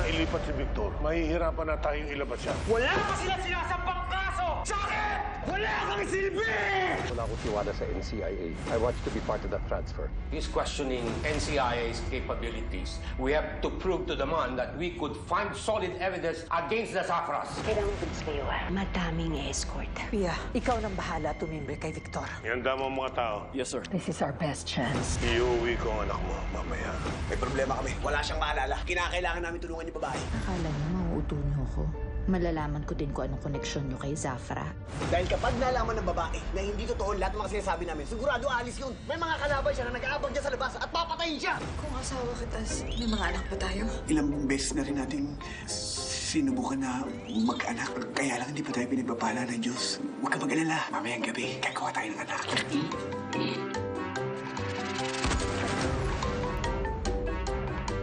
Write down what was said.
na ilipat si Victor, mahihirapan na tayong ilabas siya. Wala pa sila sinasampang kaso! Sa akin! Wala kang silbi! Wala akong tiwala sa NCIA. I want you to be part of that transfer. He's questioning NCIA's capabilities. We have to prove to the man that we could find solid evidence against the Zafras. Kailangan bilis kayo, madaming escort. Pia, ikaw nang bahala tumimbre kay Victor. Ihanda mo ang mga tao. Yes, sir. This is our best chance. Iuwi ko ang anak mo mamaya. May problema kami. Wala siyang maalala. Kinakailangan namin tulungan yung babae. Akala niyo mauuto niyo ako. Malalaman ko din kung anong koneksyon niyo kay Zafra. Dahil kapag nalaman ng babae na hindi totoo lahat ng mga sinasabi namin, sigurado alis yun. May mga kalaban siya na nag-aabang dyan sa labas at papatayin siya. Kung asawa kita, may mga anak pa tayo. Ilang beses na rin natin sinubukan na mag-anak. Kaya lang hindi pa tayo pinagpapala ng Diyos. Huwag ka mag-alala. Mamayang gabi, gagawa tayo ng anak.